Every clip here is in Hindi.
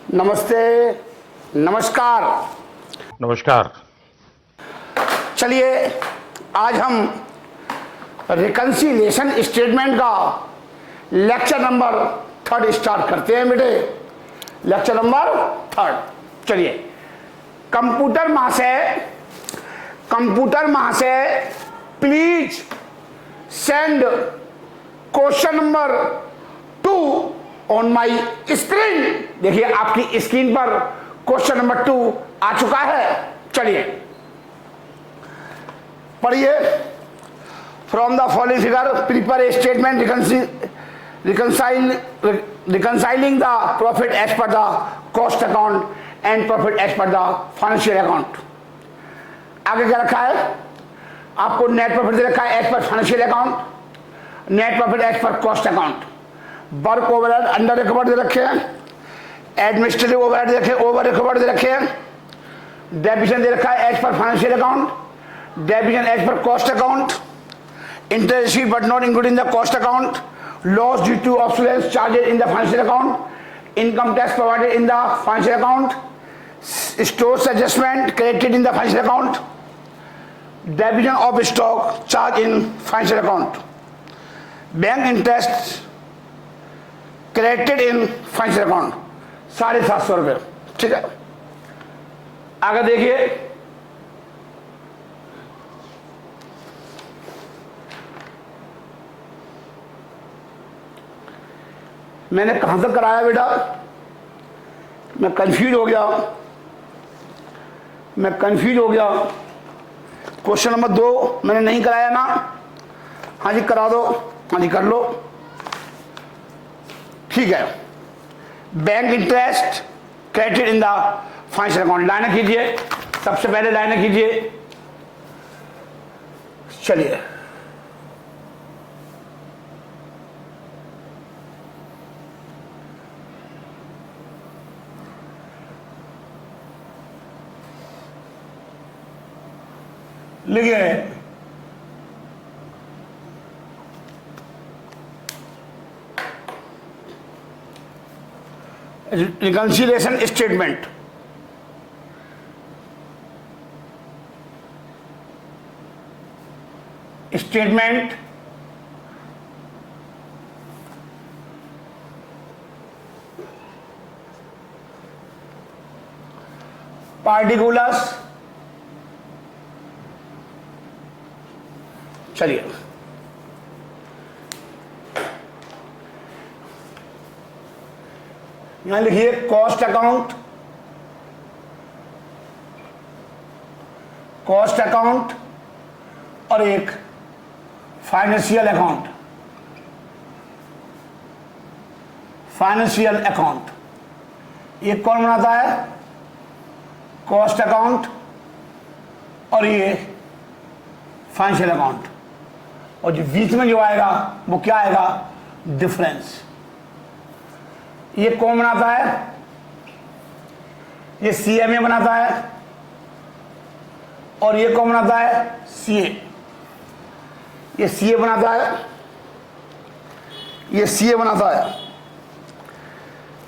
नमस्ते, नमस्कार। नमस्कार। चलिए आज हम रिकंसिलिएशन स्टेटमेंट का लेक्चर नंबर 3 स्टार्ट करते हैं बेटे। Lecture number 3। चलिए, कंप्यूटर महाशय please send question number 2 on my screen. देखिए आपकी स्क्रीन पर क्वेश्चन नंबर 2 आ चुका है। चलिए पढ़िए। From the following figure prepare a statement reconciling the profit as per the cost account and profit as per the financial account. आगे क्या रखा है आपको? नेट प्रॉफिट दे रखा है as per financial account, net profit as per cost account. Work overhead under recovered दे रखे हैं, एडमिनिस्ट्रेटिव ओवरहेड दे रखे, ओवर रिकवर्ड दे रखे हैं। डेबिशन दे रखा है as per financial account, depreciation as per cost account, interest received but not including the cost account, loss due to obsolescence charges in the financial account, income tax provided in the financial account, stores adjustment credited in the financial account, depreciation of stock charge in financial account, bank interest credited in financial account 750 रुपये। ठीक है, आगे देखिए। मैंने कहां तक कराया बेटा? मैं कंफ्यूज हो गया। क्वेश्चन नंबर 2 मैंने नहीं कराया ना? हाँ जी करा दो, हाँ जी कर लो। ठीक है, bank interest credited in the financial account line कीजिए। सबसे पहले लाइन कीजिए। चलिए लिखिए रिकंसिलिएशन स्टेटमेंट। Statement particulars. चलिए यहां लिखिए कॉस्ट अकाउंट, और एक फाइनेंशियल अकाउंट। ये कौन बनाता है? कॉस्ट अकाउंट और ये फाइनेंशियल अकाउंट। और जो बीच में जो आएगा वो क्या आएगा? डिफरेंस। ये कौन बनाता है? ये सीएमए बनाता है। और ये कौन बनाता है? सीए। ये सीए बनाता है।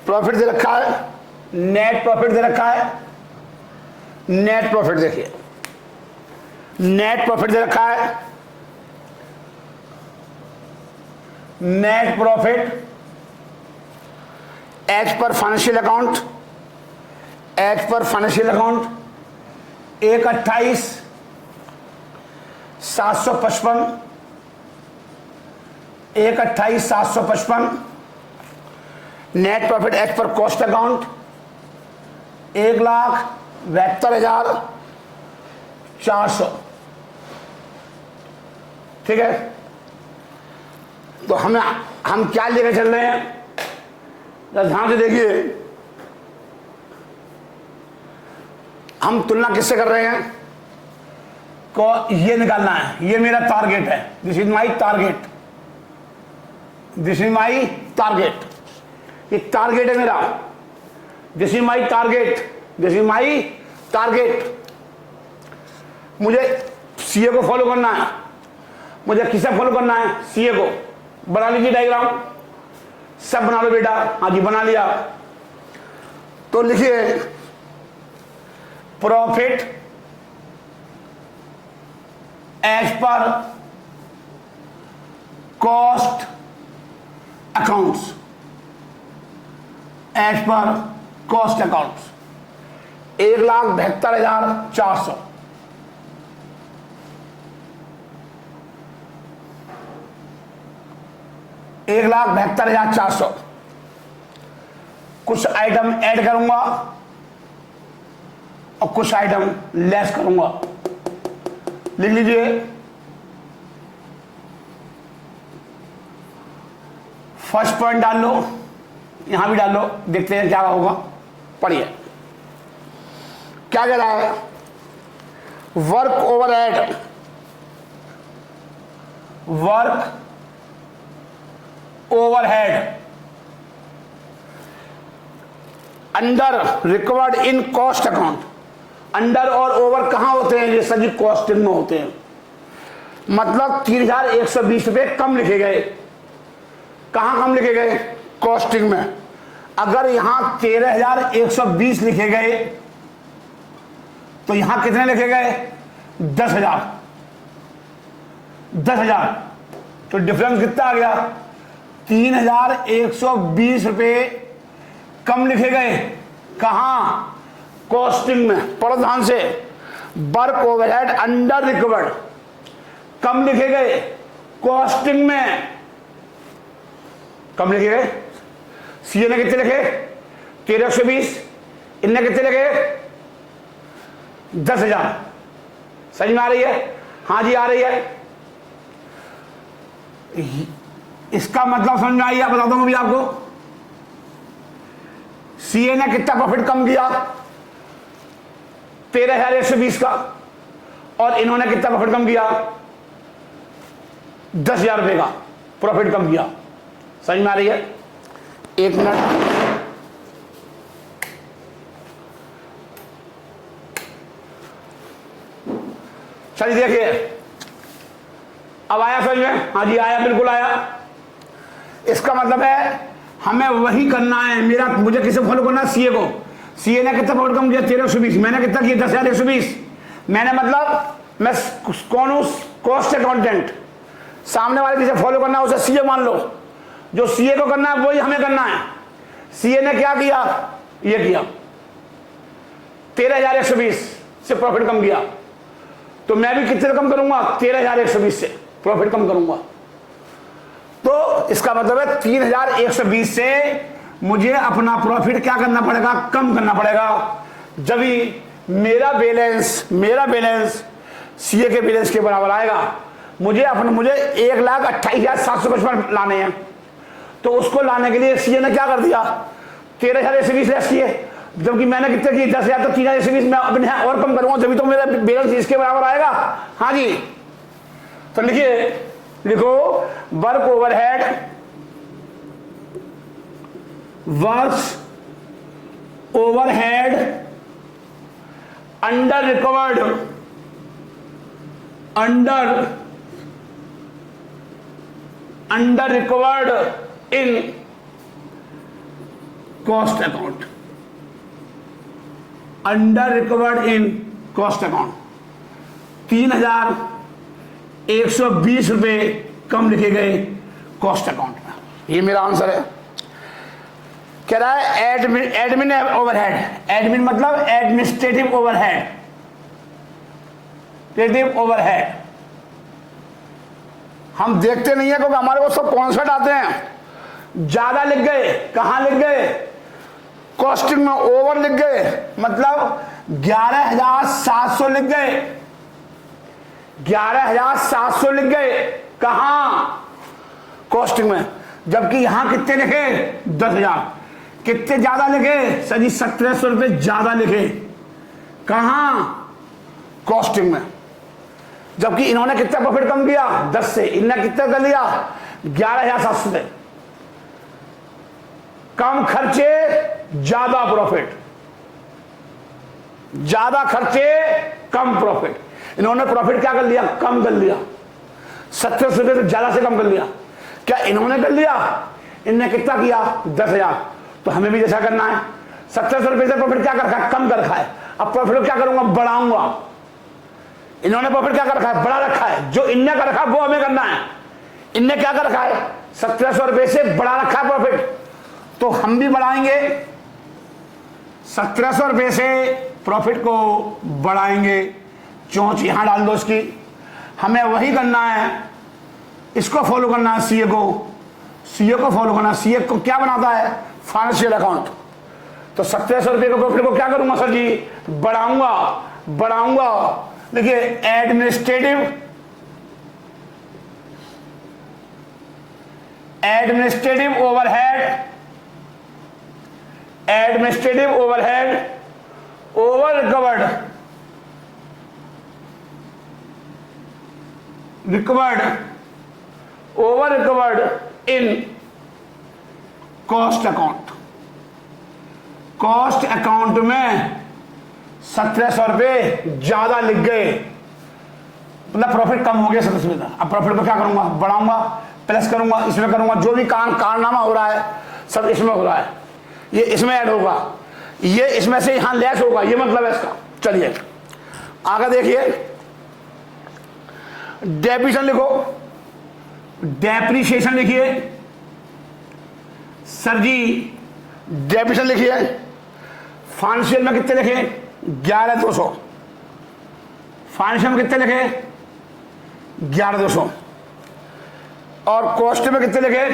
प्रॉफिट दे रखा है, नेट प्रॉफिट दे रखा है। नेट प्रॉफिट देखिए, नेट प्रॉफिट दे रखा है। Net profit as per financial account, 128,755। Net profit as per cost account 1,72,400। ठीक है, तो हम क्या लेकर चल रहे हैं? ध्यान से देखिए, हम तुलना किससे कर रहे हैं? को ये निकालना है। ये मेरा टारगेट है। This is my target. ये टारगेट है मेरा। This is my target. मुझे सीए को फॉलो करना है। मुझे किसे फॉलो करना है? सीए को। बना लीजिए डायग्राम, सब बना लो बेटा। हाँ जी बना लिया। तो लिखिए profit as per cost accounts, as per cost accounts 1,72,400। $1,72,400। कुछ आइटम ऐड करूंगा और कुछ आइटम लेस करूंगा। लिख लीजिए फर्स्ट पॉइंट डाल लो, यहां भी डाल लो, देखते हैं क्या होगा। पढ़िए क्या कह रहा है। Work overhead, work overhead under recovered in cost account. Under और ओवर कहां होते हैं? ये सभी कॉस्टिंग में होते हैं। मतलब 3,120 रुपए कम लिखे गए। कहां कम लिखे गए? कॉस्टिंग में। अगर यहां 13,120 लिखे गए तो यहां कितने लिखे गए? 10,000। 10,000 तो डिफरेंस कितना आ गया? 3,120 रुपए कम लिखे गए। कहां? कॉस्टिंग में। पढ़ो ध्यान से। वर्क ओवरहेड अंडर रिकवर्ड कम लिखे गए कॉस्टिंग में। कम लिखे गए। सीए ने कितने लिखे? 1320। इनने कितने लिखे? 10,000। समझ में आ रही है? हाँ जी आ रही है। इसका मतलब समझ में आई है? बता दूंगा भी आपको। सीए ने कितना प्रॉफिट कम किया? 13,120 का। और इन्होंने कितना प्रॉफिट कम किया? 10,000 रुपए का प्रॉफिट कम किया। समझ में आ रही है? एक मिनट। चलिए देखिए अब आया समझ में? हाँ जी आया, बिल्कुल आया। इसका मतलब है हमें वही करना है। मुझे किसे फॉलो करना है? सीए को। सीए ने कितना प्रॉफिट कम किया? 1320। मैंने कितना किया? 10,120। मैंने मतलब मैं कौन हूं? Cost accountant. सामने वाले किसे फॉलो करना है उसे सीए मान लो। जो सीए को करना है वही हमें करना है। सीए ने क्या किया? ये किया 13,120 से प्रॉफिट कम किया। तो मैं भी कितने कम करूंगा? 13,120 से प्रॉफिट कम करूंगा। तो इसका मतलब है 3,120 से मुझे अपना प्रॉफिट क्या करना पड़ेगा? कम करना पड़ेगा। जब भी मेरा बैलेंस सीए के बैलेंस के बराबर आएगा, मुझे 1,28,755 लाने हैं। तो उसको लाने के लिए सीए ने क्या कर दिया? 13,120 लेस किए। जबकि मैंने कितने किए? 10,000। तो 3,120 मैं अपने और कम करूंगा, तभी तो मेरा बैलेंस इसके बराबर आएगा। हाँ जी। तो लिखो work overhead under recovered in cost account. Under recovered in cost account 3,120 रुपए कम लिखे गए कॉस्ट अकाउंट में। ये मेरा आंसर है। कह रहा है एडमिन ओवरहेड। एडमिन मतलब एडमिनिस्ट्रेटिव ओवरहेड। हम देखते नहीं है क्योंकि हमारे को सब कॉन्सेप्ट आते हैं। ज्यादा लिख गए। कहां लिख गए? कॉस्टिंग में ओवर लिख गए, मतलब 11,700 लिख गए। 11,700 लिख गए। कहां? कॉस्टिंग में। जबकि यहां कितने लिखे? 10,000। कितने ज्यादा लिखे? सर जी 1,700 रुपए ज्यादा लिखे। कहां? कॉस्टिंग में। जबकि इन्होंने कितना प्रॉफिट कम किया? 10 से। इन्होंने कितना कर लिया? 11,700 से। कम खर्चे ज्यादा प्रॉफिट, ज्यादा खर्चे कम प्रॉफिट। इन्होंने प्रॉफिट क्या कर लिया? कम कर लिया। 1,700 रुपए से ज्यादा से कम कर लिया। क्या इन्होंने कर लिया? इनने कितना किया? 10,000। तो हमें भी जैसा करना है। 1700 रुपये से प्रॉफिट क्या कर रखा है, कम कर रखा है। अब प्रॉफिट को क्या करूंगा, बढ़ाऊंगा। इन्होंने प्रॉफिट क्या कर रखा है, बढ़ा रखा है। जो इनने कर रखा है वो हमें करना है। इनने क्या कर रखा है, 1700 रुपये से बढ़ा रखा है प्रॉफिट, तो हम भी बढ़ाएंगे। 1700 रुपये से प्रॉफिट को बढ़ाएंगे। चोंच यहां डाल दो इसकी। हमें वही करना है, इसको फॉलो करना है, सीए को फॉलो करना है। सीए को क्या बनाता है, फाइनेंशियल अकाउंट। तो 1700 रुपये के प्रॉफिट को क्या करूंगा सर जी, बढ़ाऊंगा। देखिए administrative overhead over recovered in cost account में 1700 रुपये ज्यादा लिख गए, मतलब प्रॉफिट कम हो गया 1700 रुपये। अब प्रॉफिट को क्या करूंगा, बढ़ाऊंगा, प्लस करूंगा, इसमें करूंगा। जो भी कारनामा हो रहा है सब इसमें हो रहा है। ये इसमें ऐड होगा, ये इसमें से यहां लेस होगा, ये मतलब है इसका। चलिए आगे देखिए, डेप्रिसिएशन लिखो, डेप्रिसिएशन लिखिए सर जी, डेप्रिसिएशन लिखिए। फाइनेंशियल में कितने लिखे, 11,200। फाइनेंशियल में कितने लिखे, 11,200। और कॉस्ट में कितने लिखे,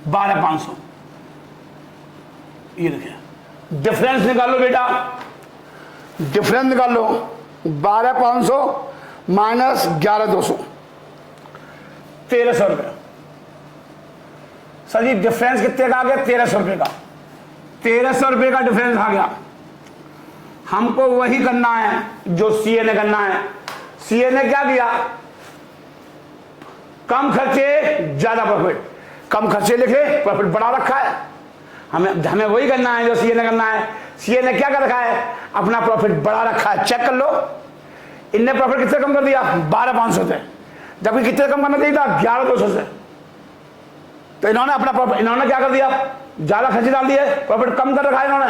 12,500। ये लिखे। डिफरेंस निकाल लो बेटा, डिफरेंस निकाल लो। 12,500 माइनस 11,200, 1,300 रुपये। सर जी डिफरेंस कितने का आ गया, 1,300 रुपये का। 1,300 रुपये का डिफरेंस आ गया। हमको वही करना है जो सीए ने करना है। सीए ने क्या किया, कम खर्चे ज्यादा प्रॉफिट, कम खर्चे लिखे, प्रॉफिट बढ़ा रखा है। हमें वही करना है जो सीए ने करना है। सीए ने क्या कर रखा है, अपना प्रॉफिट बढ़ा रखा है। चेक कर लो, इनने प्रॉफिट कितने कम कर दिया, 12,500 से, जबकि कितने कम करना चाहिए था, 11,200 से। तो इन्होंने अपना प्रॉफिट, इन्होंने क्या कर दिया, ज्यादा खर्चे डाल दिए, प्रॉफिट कम कर रखा है इन्होंने।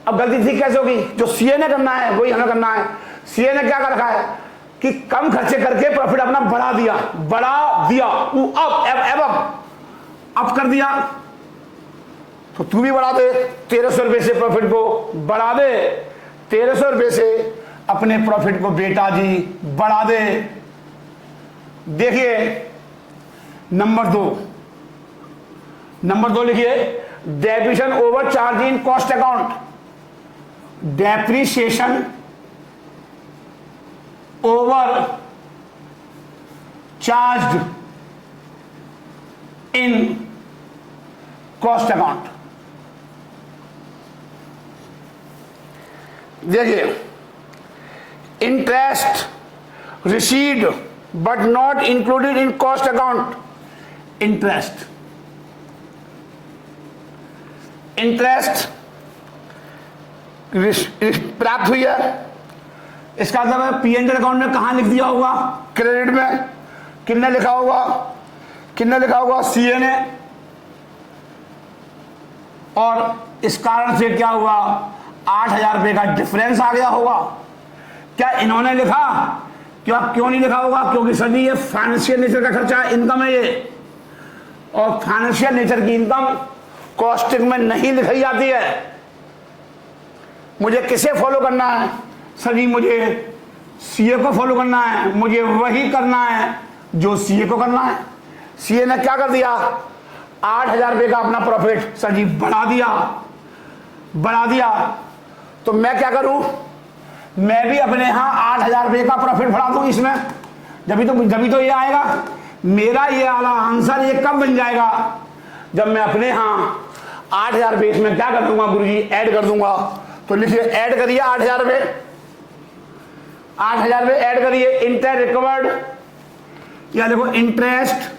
अब गलती ठीक कैसे होगी, जो सीए ने करना है वही हमें करना है। सीए ने क्या कर रखा है कि कम खर्चे करके प्रॉफिट अपना बढ़ा दिया, अप कर दिया। तो तू भी बढ़ा दे, 1,300 रुपये से प्रॉफिट को बढ़ा दे। 1,300 रुपये से अपने प्रॉफिट को बेटा जी बढ़ा दे। देखिए नंबर 2 लिखिए, depreciation over charge in cost account. Depreciation over charge in cost account. देखिए, interest received but not included in cost account. इंटरेस्ट प्राप्त हुई है, इसका मतलब है पी&एल अकाउंट में कहां लिख दिया होगा, क्रेडिट में। किसने लिखा होगा, सीए ने। और इस कारण से क्या हुआ, 8,000 रुपये का डिफरेंस आ गया होगा। क्या इन्होंने लिखा, क्यों नहीं लिखा होगा, क्योंकि सर ये फाइनेंशियल नेचर का खर्चा, इनकम है ये। और फाइनेंशियल नेचर की इनकम कॉस्टिंग में नहीं लिखाई जाती है। मुझे किसे फॉलो करना है, सर जी मुझे सीए को फॉलो करना है। मुझे वही करना है जो सीए को करना है। सीए ने क्या कर दिया, 8,000 रुपये का अपना प्रॉफिट सर जी बढ़ा दिया। तो मैं क्या करूं, मैं भी अपने यहां 8,000 रुपये का प्रॉफिट बढ़ा दूं इसमें। जब तो ये आएगा मेरा ये वाला आंसर। ये कब बन जाएगा, जब मैं अपने यहां 8,000 रुपये इसमें क्या कर दूंगा गुरुजी, ऐड कर दूंगा। तो लिखिए, ऐड करिए 8,000 रुपये, 8,000 रुपये ऐड करिए। इंटरेस्ट रिकवर्ड, या देखो interest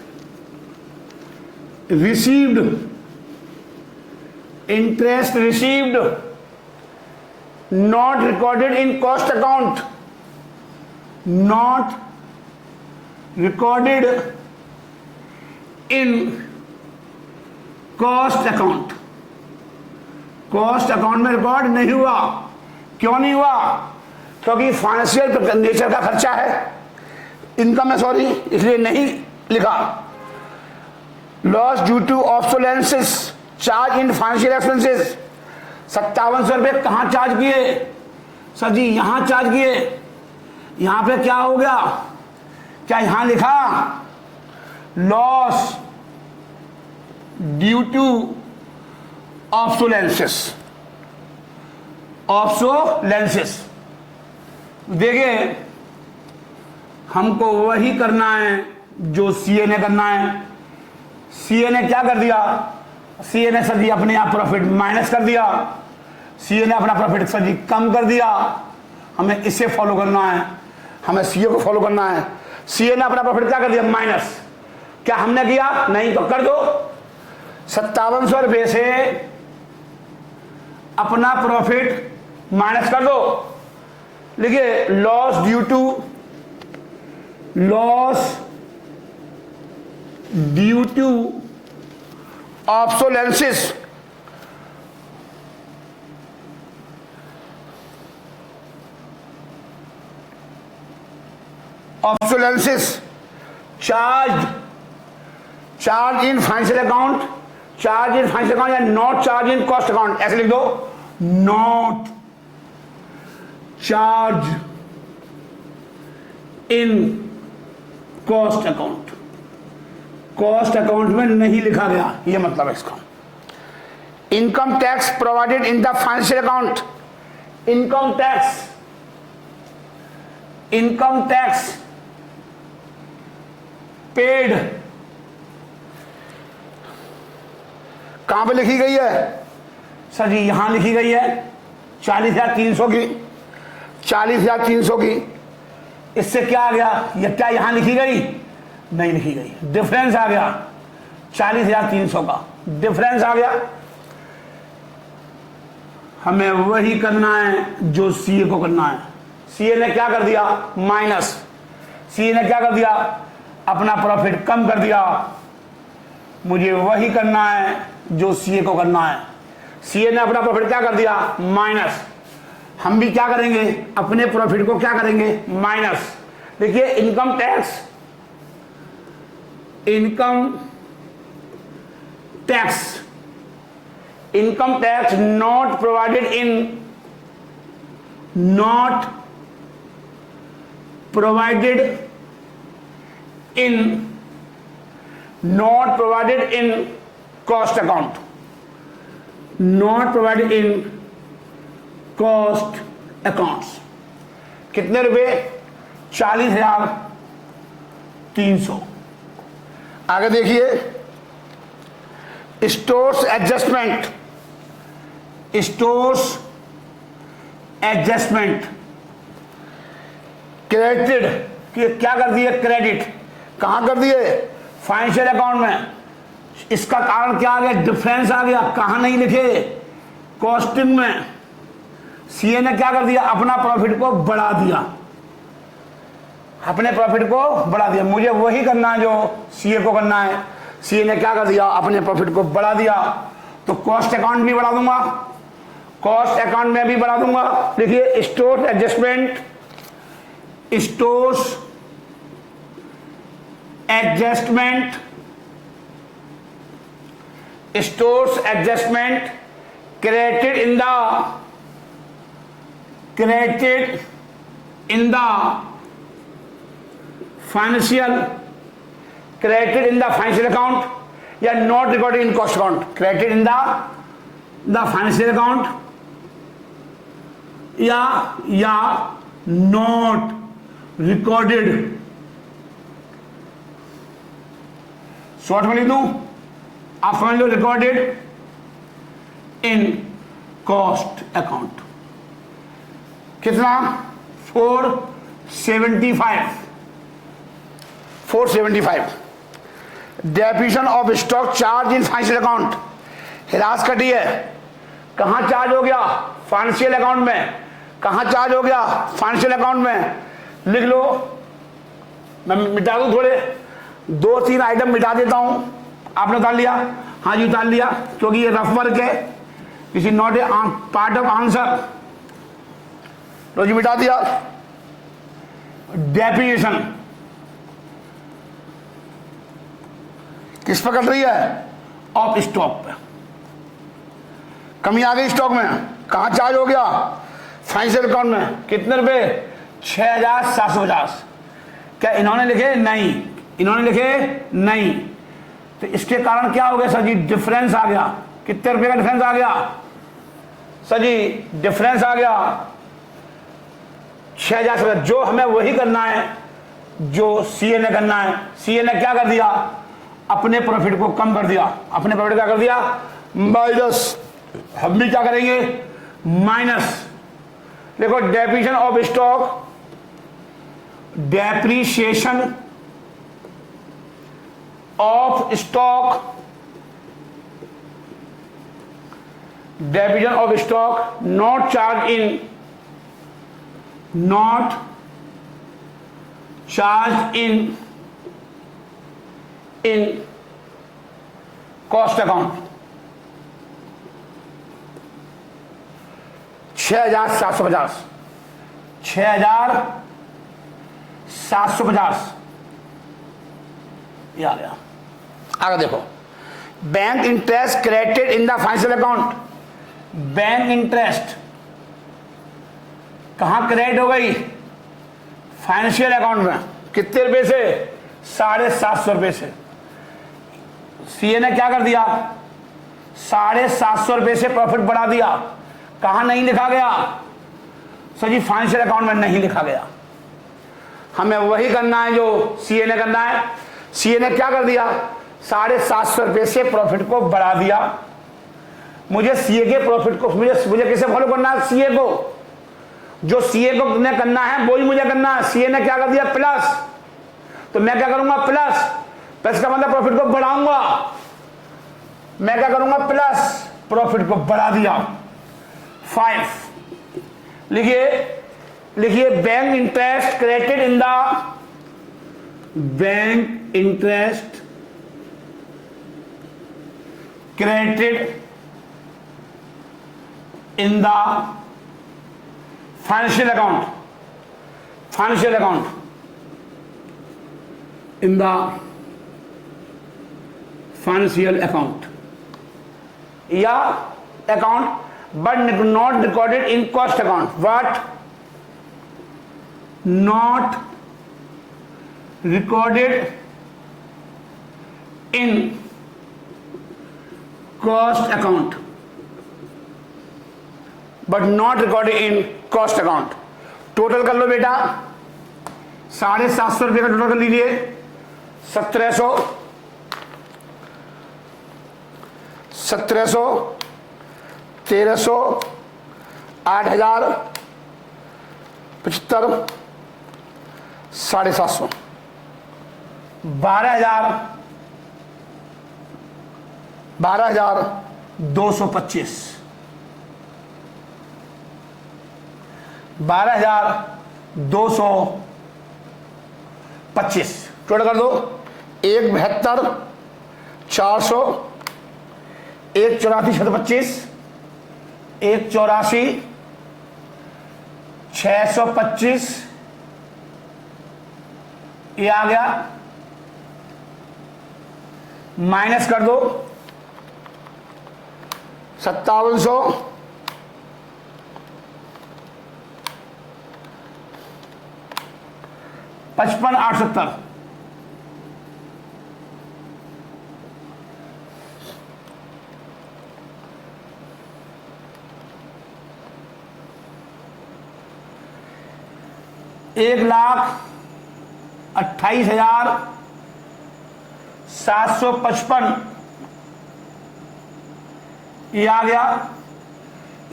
received not recorded in cost account, not recorded in cost account. Cost account में रिकॉर्ड नहीं हुआ। क्यों नहीं हुआ? क्योंकि फाइनेंशियल नेचर का खर्चा है, इनकम है सॉरी, इसलिए नहीं लिखा। Loss due to obsolescences charge in financial expenses, 5700 रुपये कहाँ चार्ज किए? सर जी यहां चार्ज किए। यहां पे क्या हो गया? क्या यहां लिखा लॉस ड्यू टू ऑब्सोलेंसेस? ऑब्सोलेंसेस देखिए, हमको वही करना है जो सीए ने करना है। सीए ने क्या कर दिया? सीए ने सर जी अपने आप प्रॉफिट माइनस कर दिया, सीए ने अपना प्रॉफिट सर जी कम कर दिया। हमें इसे फॉलो करना है, हमें सीए को फॉलो करना है। सीए ने अपना प्रॉफिट क्या कर दिया? माइनस। क्या हमने किया? नहीं। तो कर दो, 5700 रुपये से अपना प्रॉफिट माइनस कर दो। लिखिए loss due to obsolescences charge in financial account, charge in financial account या not charge in cost account, ऐसे लिख दो। Not charge in cost account, cost account में नहीं लिखा गया, यह मतलब है इसका। Income tax provided in the financial account, income tax paid कहां पे लिखी गई है? सर जी यहां लिखी गई है 40,300 की, 40,300 की। इससे क्या आ गया? ये क्या यहां लिखी गई? नहीं लिखी गई, डिफरेंस आ गया 40,300 का डिफरेंस आ गया। हमें वही करना है जो सीए को करना है। सीए ने क्या कर दिया? माइनस। सीए ने क्या कर दिया? अपना प्रॉफिट कम कर दिया। मुझे वही करना है जो सीए को करना है। सीए ने अपना प्रॉफिट क्या कर दिया? माइनस। हम भी क्या करेंगे? अपने प्रॉफिट को क्या करेंगे? माइनस। देखिए income tax not provided in cost account, not provided in cost accounts. कितने रुपए? 40,300। आगे देखिए स्टोर्स एडजस्टमेंट क्रेडिटेड, क्या कर दिए? क्रेडिट कहां कर दिए? फाइनेंशियल अकाउंट में। इसका कारण क्या आ गया? डिफरेंस आ गया। कहां नहीं लिखे? कॉस्टिंग में। सीए ने क्या कर दिया? अपना प्रॉफिट को बढ़ा दिया, अपने प्रॉफिट को बढ़ा दिया। मुझे वही करना है जो सीए को करना है। सीए ने क्या कर दिया? अपने प्रॉफिट को बढ़ा दिया। तो कॉस्ट अकाउंट भी बढ़ा दूंगा, कॉस्ट अकाउंट में भी बढ़ा दूंगा। देखिए stores adjustment created in the financial account या not recorded in cost account, created in the financial account या not recorded, शॉर्ट में लिख दूं, आप समझ लो, रिकॉर्डेड इन कॉस्ट अकाउंट। कितना? 475। Depreciation of stock charge in financial account, हिरास कटी है। कहां चार्ज हो गया? फाइनेंशियल अकाउंट में। कहां चार्ज हो गया? फाइनेंशियल अकाउंट में। लिख लो, मैं मिटा दूं, थोड़े 2-3 आइटम मिटा देता हूं। आपने उतार लिया? हाँ जी उतार लिया, क्योंकि ये रफ वर्क है, this is not a part of answer. लो जी मिटा दिया। डेप्रिसिएशन किस पर कट रही है? ऑफ स्टॉक पे। कमी आ गई स्टॉक में, कहां चार्ज हो गया? फाइनेंशियल अकाउंट में। कितने रुपए? 6,750। क्या इन्होंने लिखे? नहीं। इन्होंने लिखे? नहीं। तो इसके कारण क्या हो गया सर जी? डिफरेंस आ गया। कितने रुपए का डिफरेंस आ गया सर जी? डिफरेंस आ गया 6,000। जो हमें वही करना है जो सीए ने करना है। सीए ने क्या कर दिया? अपने प्रॉफिट को कम कर दिया। अपने प्रॉफिट क्या कर दिया? माइनस। हम भी क्या करेंगे? माइनस। देखो depreciation of stock, depreciation of stock, depreciation of stock not charge in, not charge in cost account. 6,750, 6,750 ये आ गया। आगे देखो, bank interest credited in the financial account. Bank interest कहां क्रेडिट हो गई? फाइनेंशियल अकाउंट में। कितने रुपए से? 750 रुपए से। सीए ने क्या कर दिया? 750 रुपए से प्रॉफिट बढ़ा दिया। कहां नहीं लिखा गया सर जी? फाइनेंशियल अकाउंट में नहीं लिखा गया। हमें वही करना है जो सीए ने करना है। सीए ने क्या कर दिया? 750 रुपए से प्रॉफिट को बढ़ा दिया। मुझे सीए के प्रॉफिट को मुझे किसे फॉलो करना है? सीए को। जो सीए को ने करना है वही मुझे करना है। सीए ने क्या कर दिया? प्लस। तो मैं क्या करूंगा? प्लस। प्लस का मतलब प्रॉफिट को बढ़ाऊंगा। मैं क्या करूंगा? प्लस। प्रॉफिट को बढ़ा दिया। 5 लिखिए, लिखिए bank interest credited in the, bank interest credited in the financial account, financial account, in the financial account या account, but not recorded in cost account. What? Not recorded in cost account, but not recorded in cost account. Total कर लो बेटा, 750 रुपये का टोटल कर लीजिए। 1700, 1300, 8,000, 75, 750, 12,225, 12,225 टोटल कर दो। 1,72, 400, 1,84, 725, 1,84, 625 ये आ गया। माइनस कर दो 5700, 55,870, $1,28,755 ये आ गया।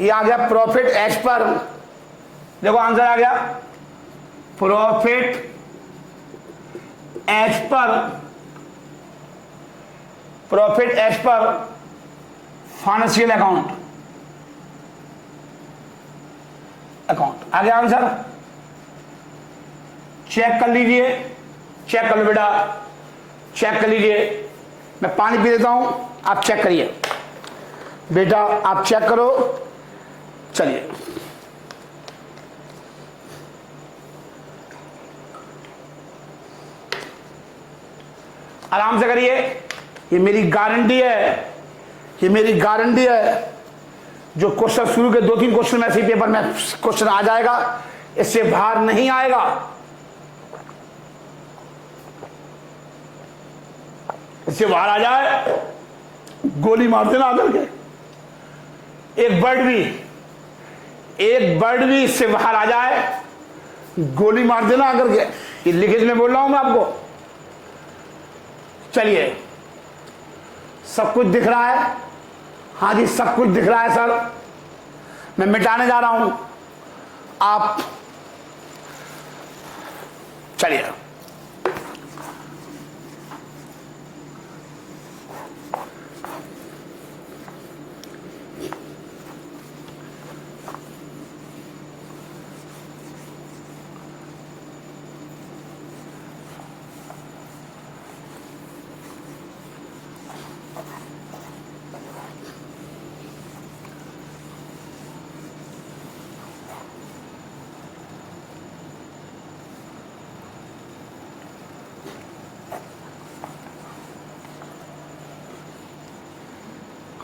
ये आ गया प्रॉफिट एज पर। देखो आंसर आ गया, profit as per, profit as per financial account, account आ गया आंसर। चेक कर लीजिए, चेक कर लो बेटा, चेक कर लीजिए। मैं पानी पी देता हूं, आप चेक करिए। बेटा आप चेक करो। चलिए आराम से करिए, ये मेरी गारंटी है, ये मेरी गारंटी है। जो क्वेश्चन शुरू के 2-3 क्वेश्चन में ऐसे पेपर में क्वेश्चन आ जाएगा, इससे बाहर नहीं आएगा। इससे बाहर आ जाए गोली मार देना आकर के। एक बर्ड भी इससे बाहर आ जाए गोली मार देना आकर के। ये लिखित में बोल रहा हूं मैं आपको। चलिए सब कुछ दिख रहा है? हाँ जी सब कुछ दिख रहा है सर। मैं मिटाने जा रहा हूं, आप चलिए।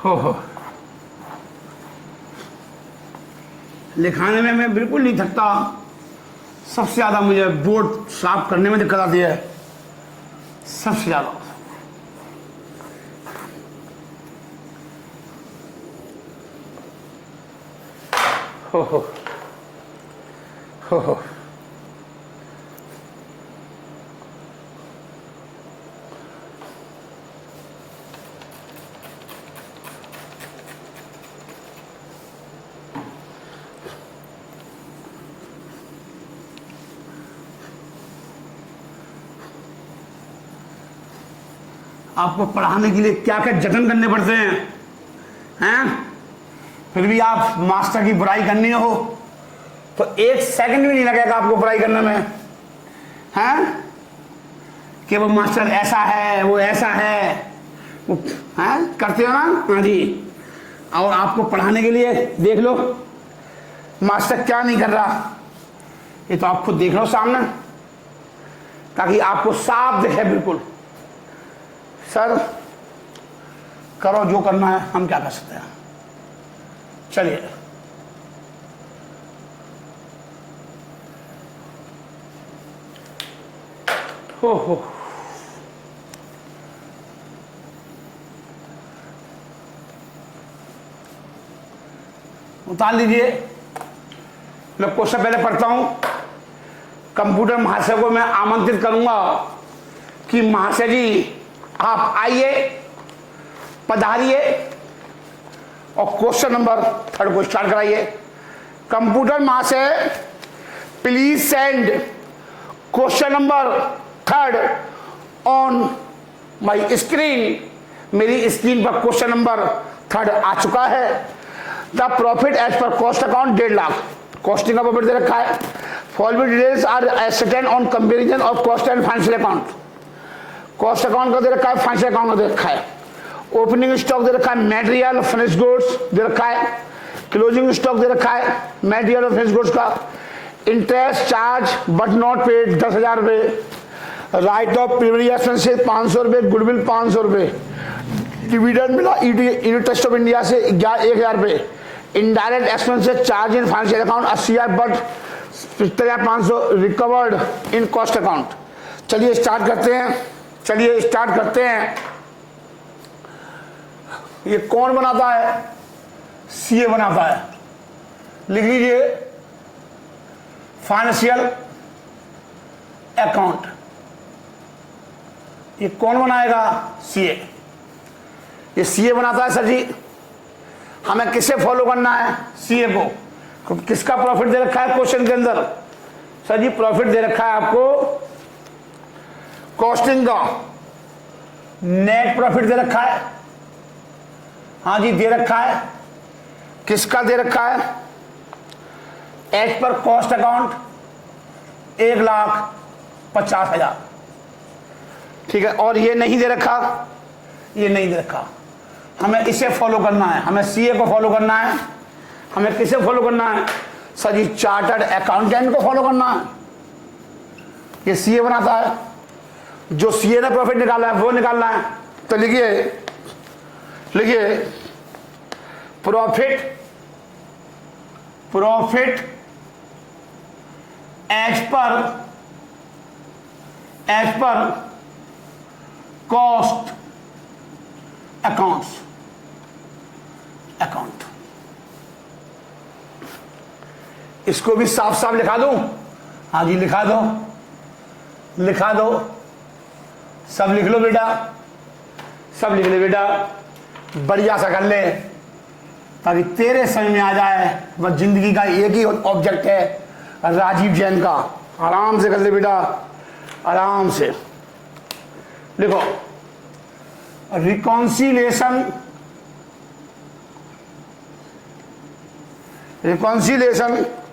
हो लिखाने में मैं बिल्कुल नहीं थकता। सबसे ज्यादा मुझे बोर्ड साफ करने में दिक्कत आती है, सबसे ज्यादा। हो आपको पढ़ाने के लिए क्या क्या जतन करने पड़ते हैं, फिर भी आप मास्टर की बुराई करनी हो तो 1 सेकंड भी नहीं लगेगा आपको बुराई करने में, हैं? कि वो मास्टर ऐसा है, वो ऐसा है, वो हैं? करते हो ना? हाँ जी। और आपको पढ़ाने के लिए देख लो मास्टर क्या नहीं कर रहा, ये तो आप खुद देख लो सामने, ताकि आपको साफ दिखे बिल्कुल। सर करो जो करना है, हम क्या कर सकते हैं। चलिए हो उतार लीजिए। मैं क्वेश्चन पहले पढ़ता हूं। कंप्यूटर महाशय को मैं आमंत्रित करूंगा कि महाशय जी आप आइए, पधारिए और क्वेश्चन नंबर 3 को स्टार्ट कराइए। कंप्यूटर महाशय please send question number 3 on my screen. मेरी स्क्रीन पर क्वेश्चन नंबर 3 आ चुका है। The profit as per cost account 1.5 lakh. Costing का प्रॉफिट दे रखा है। फॉलोइंग डिटेल्स आर एसेटेड on comparison of cost and financial account. Cost account का दे रखा है, फाइनेंशियल अकाउंट का दे रखा है। ओपनिंग स्टॉक दे रखा है, मटेरियल फिनिश गुड्स दे रखा है। क्लोजिंग स्टॉक दे रखा है, मटेरियल और फिनिश गुड्स का। Interest charge but not paid 10,000 रुपये। राइट ऑफ प्रीवियस एक्सपेंसेस 500 रुपये। गुडविल 500 रुपये। डिविडेंड मिला यूनिट ट्रस्ट ऑफ इंडिया से 1,000 रुपये। Indirect expenses charge in financial account 80,000 but 75,500 recovered in cost account. चलिए स्टार्ट करते हैं। ये कौन बनाता है? सीए बनाता है। लिख लीजिए फाइनेंशियल अकाउंट। ये कौन बनाएगा? सीए। ये सीए बनाता है। सर जी हमें किसे फॉलो करना है? सीए को। किसका प्रॉफिट दे रखा है क्वेश्चन के अंदर? सर जी प्रॉफिट दे रखा है आपको कॉस्टिंग का। नेट प्रॉफिट दे रखा है। हाँ जी दे रखा है। किसका दे रखा है? As per cost account 1,50,000। ठीक है। और ये नहीं दे रखा, ये नहीं दे रखा। हमें इसे फॉलो करना है, हमें सीए को फॉलो करना है। हमें किसे फॉलो करना है सर जी? चार्टर्ड अकाउंटेंट को फॉलो करना है। ये सीए बनाता है, जो सीए ने प्रॉफिट निकाला है वो निकालना है। तो लिखिए profit as per cost account. इसको भी साफ साफ लिखा दूं? हाँ जी लिखा दो, सब लिख लो बेटा, सब लिख ले बेटा, बढ़िया सा कर ले ताकि तेरे समझ में आ जाए। बस जिंदगी का एक ही ऑब्जेक्ट है राजीव जैन का। आराम से कर ले बेटा, आराम से लिखो। रिकॉन्सिलिएशन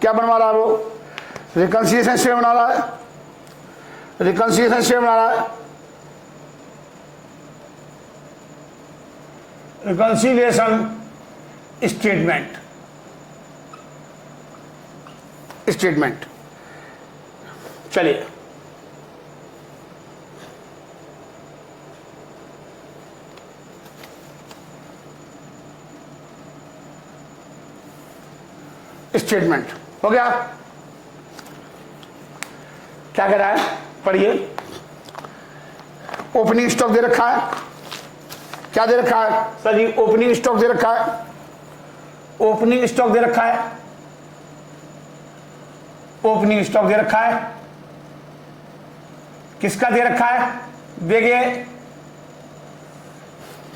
क्या बनवा रहा है वो? रिकॉन्सिलिएशन स्टेटमेंट बना रहा है। रिकॉन्सिलिएशन स्टेटमेंट बना रहा है। रिकॉन्सिलिएशन स्टेटमेंट चलिए स्टेटमेंट हो गया। क्या कह रहा है पढ़िए। ओपनिंग स्टॉक दे रखा है। क्या दे रखा है सर जी? ओपनिंग स्टॉक दे रखा है। ओपनिंग स्टॉक दे रखा है। ओपनिंग स्टॉक दे रखा है। किसका दे रखा है? देखिए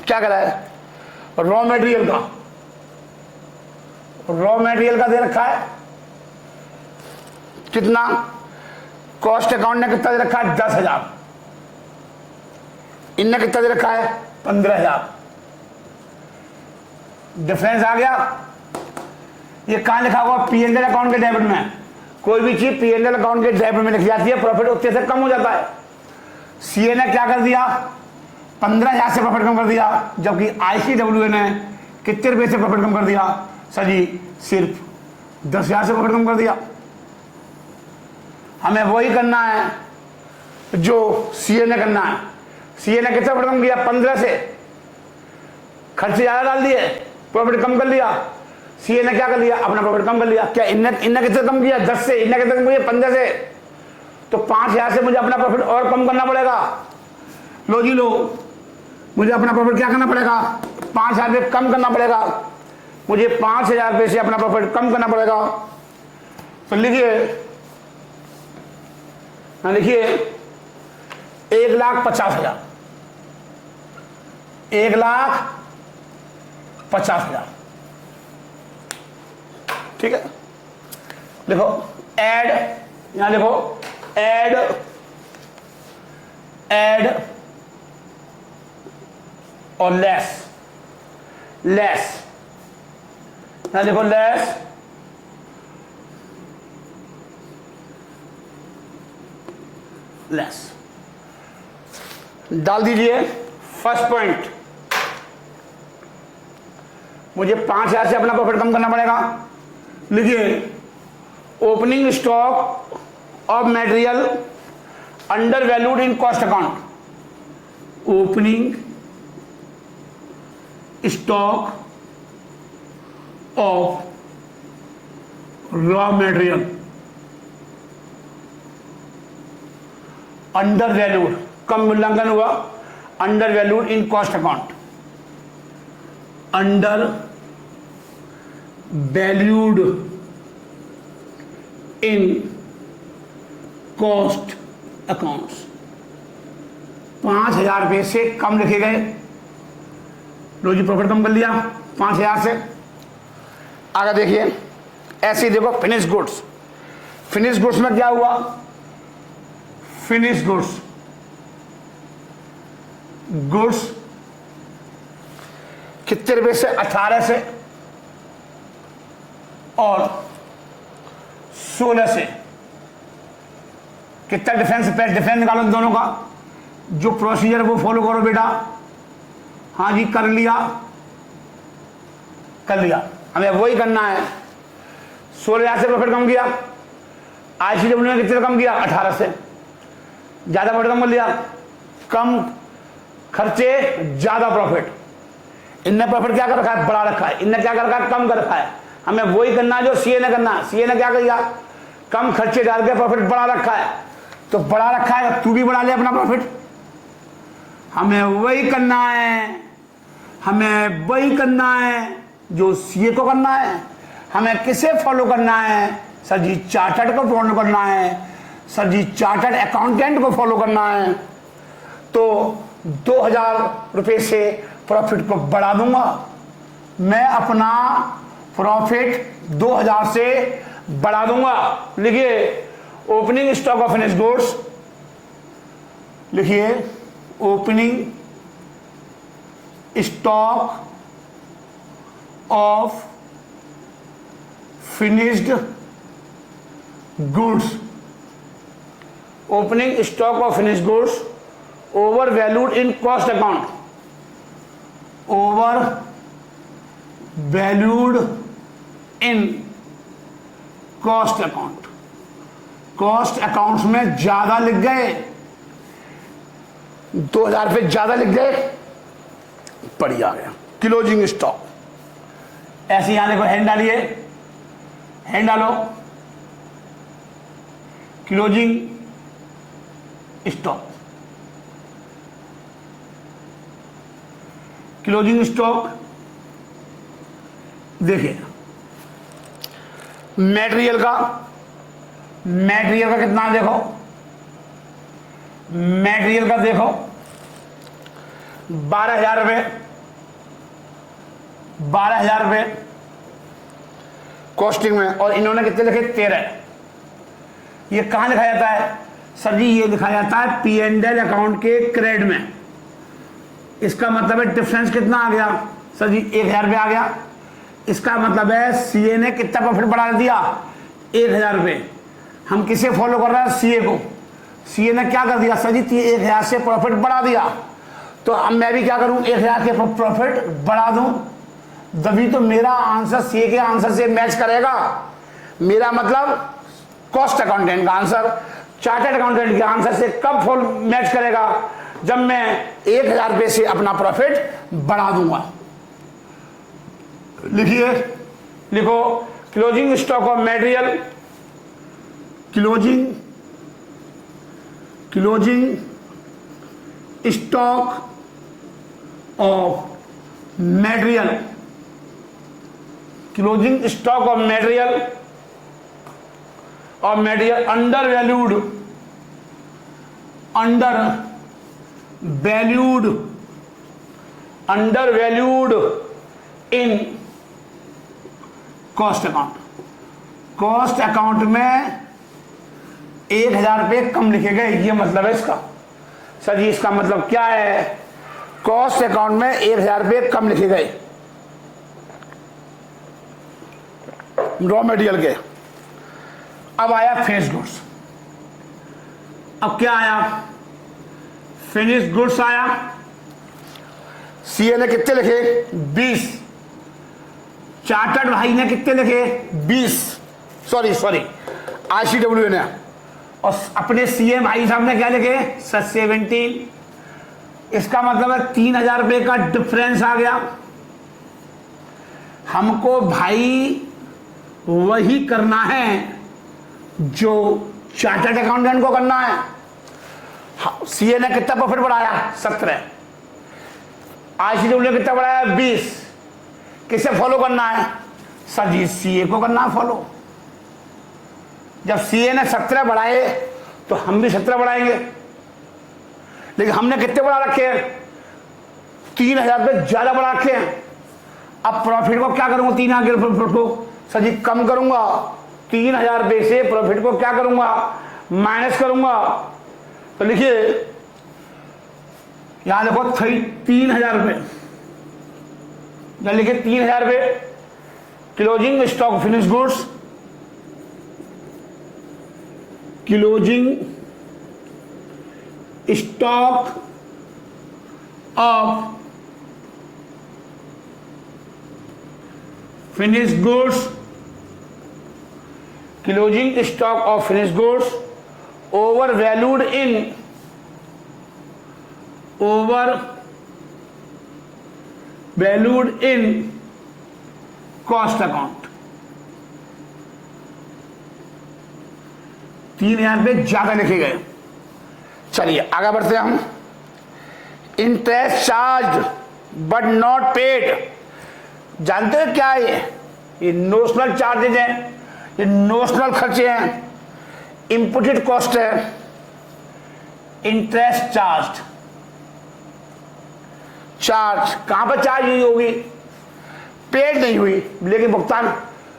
क्या कह रहा है? रॉ मटेरियल का। रॉ मटेरियल का दे रखा है कितना? कॉस्ट अकाउंट ने कितना दे रखा है? 10,000। इनने कितना दे रखा है? 15,000। डिफरेंस आ गया। ये कहां लिखा हुआ? पी&एल अकाउंट के डेबिट में। कोई भी चीज पी&एल अकाउंट के डेबिट में लिखी जाती है, प्रॉफिट उतने से कम हो जाता है। सीए ने क्या कर दिया? 15,000 से प्रॉफिट कम कर दिया, जबकि आईसीडब्ल्यू ने कितने रुपए से प्रॉफिट कम कर दिया सर जी? सिर्फ 10,000 से प्रॉफिट कम कर दिया। हमें वही करना है जो सीए ने करना है। सीए ने कितना प्रॉफिट कम किया? 15 से। खर्चे ज्यादा डाल दिए, प्रॉफिट कम कर लिया। सीए ने क्या कर लिया? अपना प्रॉफिट कम कर लिया। क्या इनने कितना कम किया? 10 से। इनने कितना कम किया? 15 से। तो 5,000 से मुझे अपना प्रॉफिट और कम करना पड़ेगा। लो जी लो, मुझे अपना प्रॉफिट क्या करना पड़ेगा? 5,000 रुपये कम करना पड़ेगा। मुझे 5,000 रुपये से अपना प्रॉफिट कम करना पड़ेगा। तो लिखिए 1,50,000। 1,50,000 ठीक है। लिखो ऐड, यहां लिखो ऐड और लेस। यहां लिखो लेस डाल दीजिए। फर्स्ट पॉइंट, मुझे 5,000 से अपना प्रॉफिट कम करना पड़ेगा। लिखिए opening stock of material under valued in cost account. Opening stock of raw material under valued, कम मूल्यांकन हुआ, under valued in cost account. Under valued in cost accounts. 5,000 रुपये से कम लिखे गए। लो जी प्रॉफिट कम कर लिया 5,000 से। आगे देखिए ऐसे ही देखो फिनिश गुड्स। फिनिश गुड्स में क्या हुआ? फिनिश गुड्स कितने रुपए से? 18 से और 16 से। कितना डिफरेंस? डिफरेंस निकालो दोनों का। जो प्रोसीजर वो फॉलो करो बेटा। हाँ जी कर लिया। कर लिया, हमें वही करना है। 16,000 से प्रॉफिट कम किया, आईसीडब्ल्यू ने कितने कम किया? 18 से। ज्यादा प्रॉफिट कम कर लिया, कम खर्चे ज्यादा प्रॉफिट। इनने प्रॉफिट क्या कर रखा है? बढ़ा रखा है। इनने क्या कर रखा है? कम कर रखा है। हमें वही करना है जो सीए ने करना है। सीए ने क्या किया? कम खर्चे डाल के प्रॉफिट बढ़ा रखा है। तो बढ़ा रखा है, तू भी बढ़ा ले अपना प्रॉफिट। हमें वही करना है, हमें वही करना है जो सीए को करना है। हमें किसे फॉलो करना है? सर जी चार्टर्ड को फॉलो करना है, सर जी चार्टर्ड अकाउंटेंट को फॉलो करना है। तो 2,000 रुपये से प्रॉफिट को बढ़ा दूंगा। मैं अपना प्रॉफिट 2,000 से बढ़ा दूंगा। लिखिए opening stock of finished goods, लिखिए opening stock of finished goods, opening stock of finished goods over valued in cost account, over valued in cost account. Cost accounts में ज्यादा लिख गए, 2,000 रुपये ज्यादा लिख गए, बढ़िया गया। क्लोजिंग स्टॉक, ऐसे यहां देखो हैंड डालिए, हैंड डालो, क्लोजिंग स्टॉक, क्लोजिंग स्टॉक। देखिए मटेरियल का, मटेरियल का कितना देखो, मटेरियल का देखो 12,000 रुपये, 12,000 रुपये कॉस्टिंग में, और इन्होंने कितने लिखे? 13। ये कहां लिखा जाता है? सर जी ये लिखा जाता है पी एंड एल अकाउंट के क्रेडिट में। इसका मतलब है डिफरेंस कितना आ गया? सर जी 1,000 रुपये आ गया। इसका मतलब है सीए ने कितना प्रॉफिट बढ़ा दिया? 1,000 रुपये। हम किसे फॉलो कर रहे हैं? सीए को। सीए ने क्या कर दिया? सर जी 1,000 से प्रॉफिट बढ़ा दिया, तो अब मैं भी क्या करूं? 1,000 के प्रॉफिट बढ़ा दूं, तभी तो मेरा आंसर सीए के आंसर से मैच करेगा। मेरा मतलब कॉस्ट अकाउंटेंट का आंसर चार्टर्ड अकाउंटेंट के आंसर से कब फॉल मैच करेगा? जब मैं 1,000 रुपये से अपना प्रॉफिट बढ़ा दूंगा। लिखिए, लिखो closing stock of material, closing stock of material, closing stock of material और material under valued, under valued in cost account. Cost account में 1,000 रुपये कम लिखे गए, ये मतलब है इसका। सर जी इसका मतलब क्या है? कॉस्ट अकाउंट में 1,000 रुपये कम लिखे गए रॉ मटेरियल के। अब आया फिनिश गुड्स। अब क्या आया? फिनिश गुड्स आया। सीए ने कितने लिखे? 20। चार्टर्ड भाई ने कितने लिखे? 20। सॉरी आईसीडब्ल्यू ने, और अपने सीए भाई साहब ने क्या लिखे? 17। इसका मतलब है 3,000 रुपये का डिफरेंस आ गया। हमको भाई वही करना है जो चार्टर्ड अकाउंटेंट को करना है। सीए ने कितना प्रॉफिट बढ़ाया? 17। आईसीडब्ल्यू ने कितना बढ़ाया? 20। किसे फॉलो करना है? सर जी सीए को करना है फॉलो। जब सीए ने 17 बढ़ाए तो हम भी 17 बढ़ाएंगे, लेकिन हमने कितने बढ़ा रखे हैं? 3,000 रुपये ज्यादा बढ़ा रखे हैं। अब प्रॉफिट को क्या करूंगा? 3,000 के प्रॉफिट को सर जी कम करूंगा। 3,000 रुपये से प्रॉफिट को क्या करूंगा? माइनस करूंगा। तो लिखिए यहां देखो 3,000 रुपये, लिखिए 3,000 रुपये closing stock finish goods, closing stock of finished goods, closing stock of finished goods overvalued in cost account। 3 यहां पे ज्यादा लिखे गए। चलिए आगे बढ़ते हैं हम। Interest charge but not paid, जानते हैं क्या है ये नोशनल चार्जेज हैं, ये नोशनल खर्चे हैं, इंपुटेड कॉस्ट है। इंटरेस्ट चार्ज कहां पर चार्ज हुई होगी, पेड नहीं हुई लेकिन भुगतान।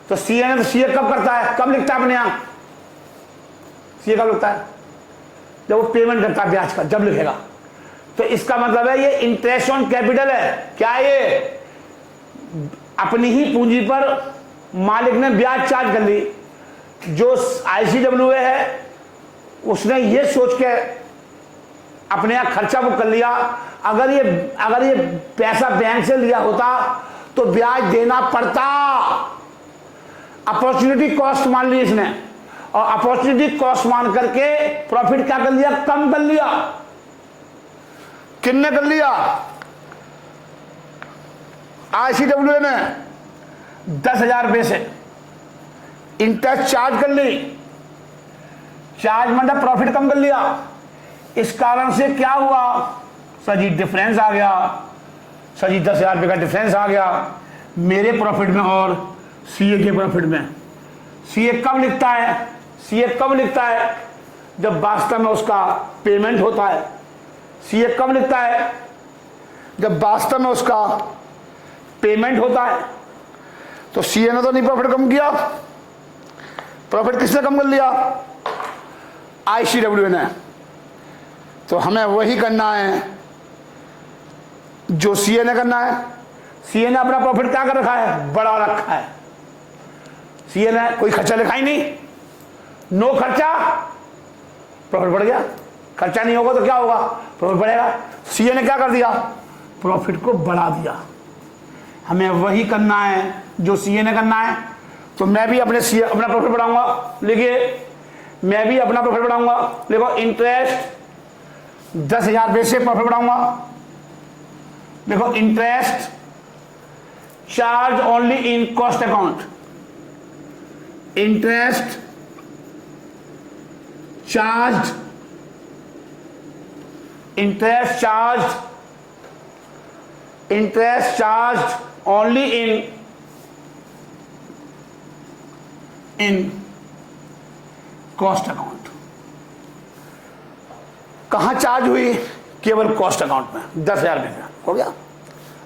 तो सीए ने, तो सीए कब करता है, कब लिखता है अपने यहां, सीए कब लिखता है, जब वो पेमेंट करता है ब्याज का, जब लिखेगा। तो इसका मतलब है ये इंटरेस्ट ऑन कैपिटल है। क्या है ये, अपनी ही पूंजी पर मालिक ने ब्याज चार्ज कर ली। जो आईसीडब्ल्यूए है उसने ये सोच के अपने यहां खर्चा बुक कर लिया, अगर ये पैसा बैंक से लिया होता तो ब्याज देना पड़ता। अपॉर्चुनिटी कॉस्ट मान ली इसने, और अपॉर्चुनिटी कॉस्ट मान करके प्रॉफिट क्या कर लिया, कम कर लिया। किसने कर लिया, आईसीडब्ल्यूए ने 10,000 रुपए से इंटरेस्ट चार्ज कर ली, चार्ज मतलब प्रॉफिट कम कर लिया। इस कारण से क्या हुआ, सर जी डिफरेंस आ गया, सर जी 10,000 रुपए का डिफरेंस आ गया मेरे प्रॉफिट में और सीए के प्रॉफिट में। सीए कब लिखता है, सीए कब लिखता है, जब वास्तव में उसका पेमेंट होता है। सीए कब लिखता है, जब वास्तव में उसका पेमेंट होता है। तो सीए ने तो नहीं प्रॉफिट कम किया, प्रॉफिट किसने कम कर लिया, आईसीडब्ल्यू ने। तो हमें वही करना है जो सीए ने करना है। सीए ने अपना प्रॉफिट क्या कर रखा है, बढ़ा रखा है। सीए ने कोई खर्चा लिखा ही नहीं, नो खर्चा, प्रॉफिट बढ़ गया। खर्चा नहीं होगा तो क्या होगा, प्रॉफिट बढ़ेगा। सीए ने क्या कर दिया, प्रॉफिट को बढ़ा दिया। हमें वही करना है जो सीए ने करना है। तो मैं भी अपना प्रॉफिट बढ़ाऊंगा, लिखिए मैं भी अपना प्रॉफिट बढ़ाऊंगा। देखो इंटरेस्ट 10,000 रुपए से प्रॉफिट बढ़ाऊंगा। देखो interest charge only in cost account, interest charge only in cost account. कहां चार्ज हुई, केवल कॉस्ट अकाउंट में 10,000 रुपए का हो गया।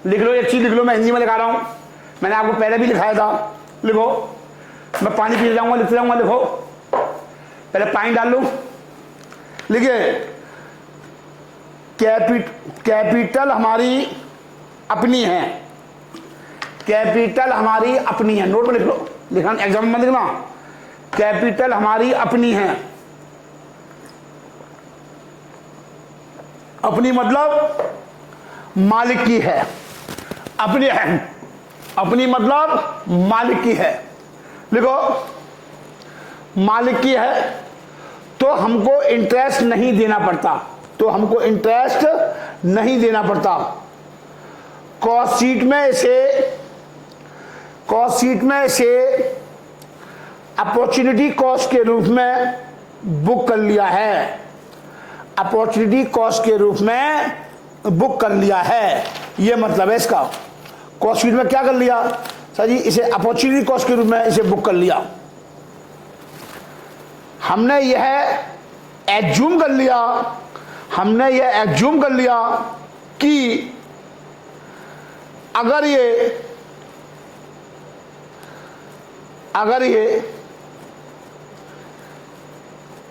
लिख लो, एक चीज लिख लो, मैं हिंदी में लिखा रहा हूं, मैंने आपको पहले भी लिखाया था। लिखो, मैं पानी पी जाऊंगा, लिखते जाऊंगा। लिखो, पहले पानी डाल लूं। लिखिए कैपिटल हमारी अपनी है, कैपिटल हमारी अपनी है। नोट में लिख लो, लिखना एग्जाम में लिखना, कैपिटल हमारी अपनी है। अपनी मतलब मालिक की है, अपनी है, अपनी मतलब मालिक की है। लिखो मालिक की है तो हमको इंटरेस्ट नहीं देना पड़ता, तो हमको इंटरेस्ट नहीं देना पड़ता। कॉस्ट शीट में इसे अपॉर्चुनिटी कॉस्ट के रूप में बुक कर लिया है, अपॉर्चुनिटी कॉस्ट के रूप में बुक कर लिया है। यह मतलब है इसका। कॉस्ट शीट में क्या कर लिया, सर जी इसे अपॉर्चुनिटी कॉस्ट के रूप में इसे बुक कर लिया। हमने यह एज्यूम कर लिया, हमने यह एज्यूम कर लिया कि अगर ये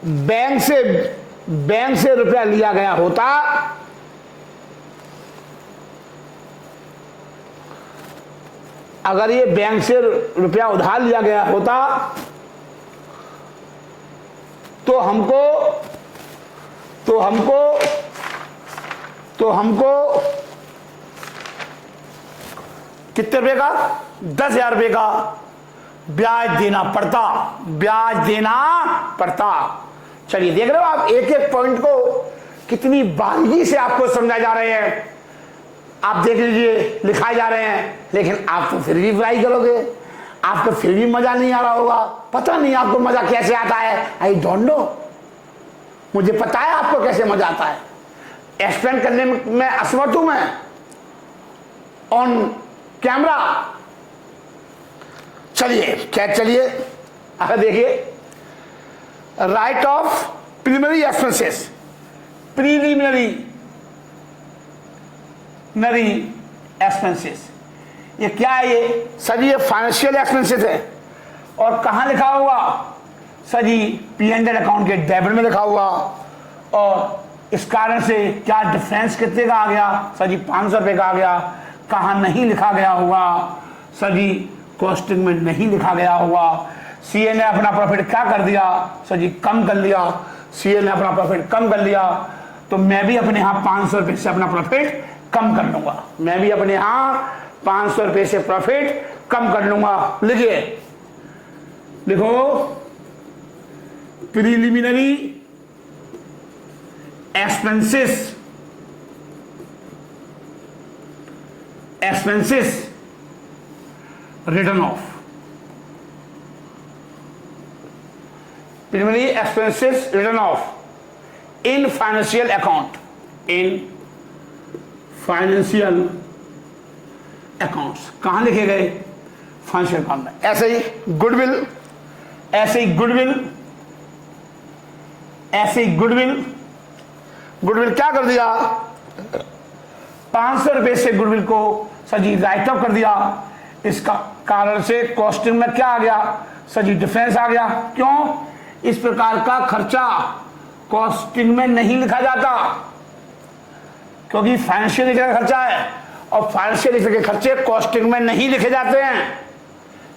बैंक से रुपया लिया गया होता अगर ये बैंक से रुपया उधार लिया गया होता तो हमको कितने रुपए का, 10,000 रुपये का ब्याज देना पड़ता। चलिए देख रहे हो आप, एक एक पॉइंट को कितनी बारीकी से आपको समझाए जा रहे हैं। आप देख लीजिए, लिखाए जा रहे हैं, लेकिन आप तो फिर भी ट्राई करोगे, आपको फिर भी मजा नहीं आ रहा होगा। पता नहीं आपको मजा कैसे आता है, आई डोंट नो। मुझे पता है आपको कैसे मजा आता है, एक्सप्लेन करने में असमर्थ हूं मैं ऑन कैमरा। चलिए आगे देखिए, right of preliminary expenses, preliminary expenses, ये क्या है? ये सर ये फाइनेंशियल एक्सपेंसेस है। और कहां लिखा हुआ? सर जी P&L अकाउंट के डेबिट में लिखा हुआ। और इस कारण से क्या डिफरेंस कितने का आ गया? सर जी 500 रुपये का आ गया। कहां नहीं लिखा गया हुआ? सर जी कॉस्टिंग में नहीं लिखा गया हुआ। सीए ने अपना प्रॉफिट क्या कर दिया? सर जी कम कर लिया। सीए ने अपना प्रॉफिट कम कर लिया, तो मैं भी अपने यहां 500 रुपये से अपना प्रॉफिट कम कर लूंगा। मैं भी अपने यहां 500 रुपये से प्रॉफिट कम कर लूंगा। लिखो preliminary expenses return of, preliminary expenses return of in financial account, कहां लिखे गए? फाइनेंशियल अकाउंट में। ऐसे ही गुडविल क्या कर दिया? 500 रुपए से गुडविल को सर जी राइट ऑफ कर दिया। इसका कारण से कॉस्टिंग में क्या आ गया? सर जी डिफरेंस आ गया। क्यों? इस प्रकार का खर्चा कॉस्टिंग में नहीं लिखा जाता, क्योंकि फाइनेंशियल नेचर का खर्चा है और फाइनेंशियल नेचर के खर्चे कॉस्टिंग में नहीं लिखे जाते हैं,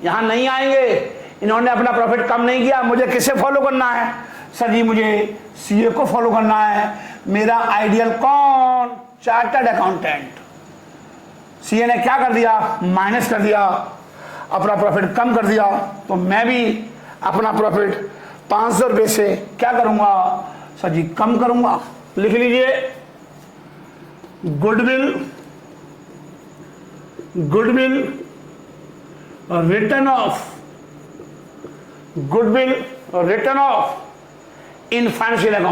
यहां नहीं आएंगे। इन्होंने अपना प्रॉफिट कम नहीं किया, मुझे किसे फॉलो करना है? सर जी मुझे सीए को फॉलो करना है। मेरा आइडियल कौन? Chartered accountant. सीए ने क्या कर दिया? माइनस कर दिया, अपना प्रॉफिट कम कर दिया। तो मैं भी अपना प्रॉफिट 500 रुपये से क्या करूंगा? सर जी कम करूंगा। लिख लीजिए, goodwill return of in financial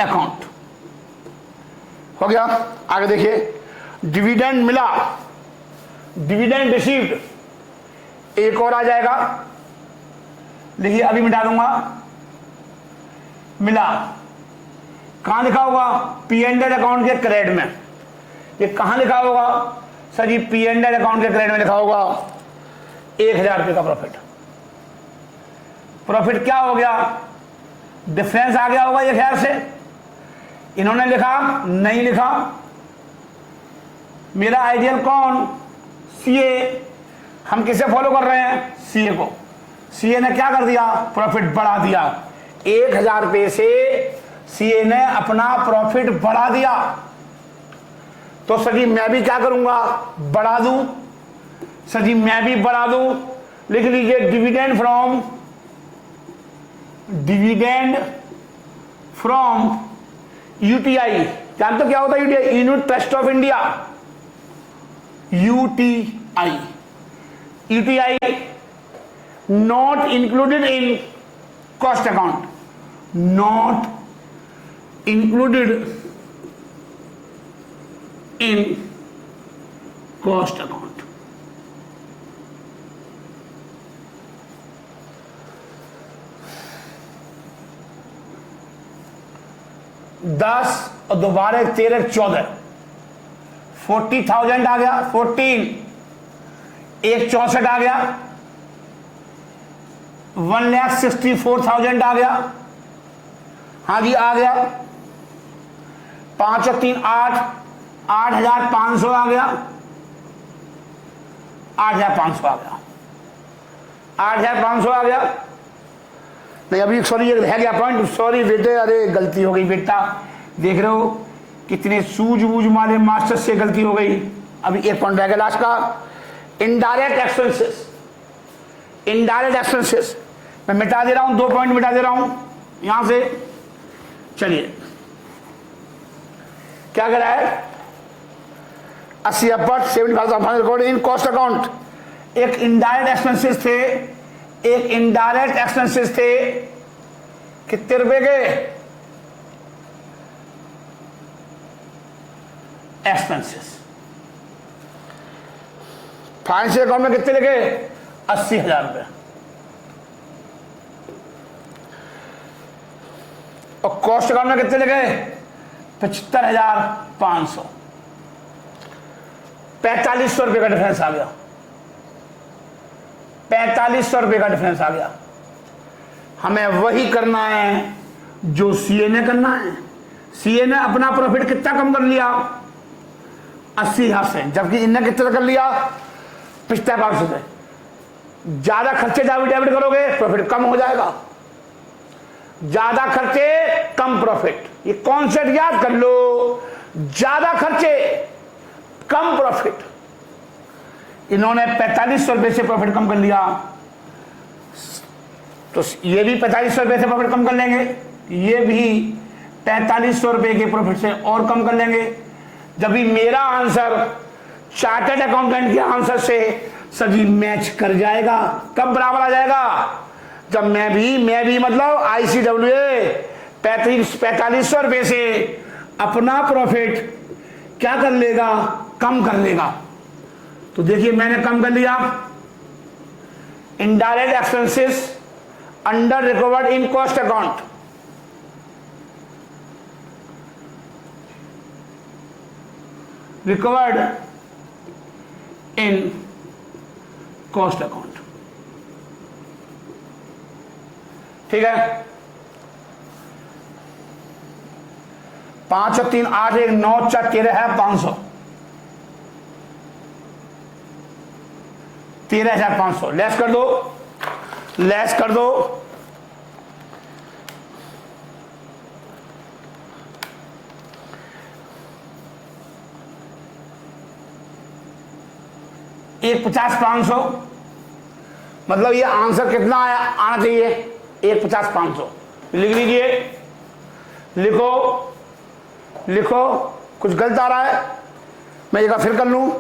account, हो गया। आगे देखिए, डिविडेंड मिला, डिविडेंड रिसीव्ड, एक और आ जाएगा। देखिए अभी मिटा दूंगा। मिला कहां लिखा होगा? P&L अकाउंट के क्रेडिट में। ये कहां लिखा होगा? सर जी P&L अकाउंट के क्रेडिट में लिखा होगा 1,000 रुपये का प्रॉफिट क्या हो गया? डिफरेंस आ गया होगा 1,000 से। इन्होंने लिखा, नहीं लिखा। मेरा आइडियल कौन? सीए। हम किसे फॉलो कर रहे हैं? सीए को। सीए ने क्या कर दिया? प्रॉफिट बढ़ा दिया। 1,000 रुपये से सीए ने अपना प्रॉफिट बढ़ा दिया। तो सर जी मैं भी क्या करूंगा? बढ़ा दूं। सर जी मैं भी बढ़ा दूं। लिख लीजिए, डिविडेंड फ्रॉम यूटीआई। जानते हो क्या होता है UTI? Unit trust of India. UTI not included in cost account, not included in cost account. दस और दोबारा 13 14 40,000 आ गया। 14 एक 64 आ गया। 1,64,000 आ गया। हाँ जी आ गया। 5 और 3 8, 8,500 आ गया। 8,500 आ गया। 8,500 आ गया। नहीं अभी सॉरी ये रह गया पॉइंट। सॉरी बेटे, अरे गलती हो गई बेटा। देख रहे हो कितने सूझबूझ वाले मास्टर से गलती हो गई। अभी एक पॉइंट रह गया लास्ट का, इनडायरेक्ट एक्सपेंसेस। इनडायरेक्ट एक्सपेंसेस मैं मिटा दे रहा हूं, 2 पॉइंट मिटा दे रहा हूं यहां से। चलिए क्या कह रहा है, 80 upward 75 record in cost account. एक इनडायरेक्ट एक्सपेंसेस थे, एक इनडायरेक्ट एक्सपेंसेस थे कितने रुपए के एक्सपेंसेस। फाइनेंशियल अकाउंट में कितने लगे, 80,000 रुपए। और कॉस्ट अकाउंट में कितने लगे, 75,500। 4500 रुपए का डिफरेंस आ गया, 4500 रुपए का डिफरेंस आ गया। हमें वही करना है जो सीए ने करना है। सीए ने अपना प्रॉफिट कितना कम कर लिया, 80,000 से, जबकि इनने कितना कर लिया, 75,500 से। ज्यादा खर्चे डेबिट करोगे प्रॉफिट कम हो जाएगा, ज्यादा खर्चे कम प्रॉफिट। ये कॉन्सेप्ट याद कर लो, ज्यादा खर्चे कम प्रॉफिट। इन्होंने 4500 रुपए से प्रॉफिट कम कर लिया, तो ये भी 4500 रुपए से प्रॉफिट कम कर लेंगे, ये भी 4500 रुपए के प्रॉफिट से और कम कर लेंगे। जब भी मेरा आंसर चार्टर्ड अकाउंटेंट के आंसर से सभी मैच कर जाएगा, कब बराबर आ जाएगा, जब मैं भी मतलब ICWA 4500 रुपए से अपना प्रॉफिट क्या कर लेगा, कम कर लेगा। तो देखिए मैंने कम कर लिया, indirect expenses under recovered in cost account. Recovered in cost account, ठीक है। 5 और 3 8 1 9 4 13 है 500, 13,500 लेस कर दो, लेस कर दो। एक 50,500 मतलब ये आंसर कितना आना चाहिए, 1,50,500 लिख लीजिए। लिखो लिखो, कुछ गलत आ रहा है मैं एक बार फिर कर लूं।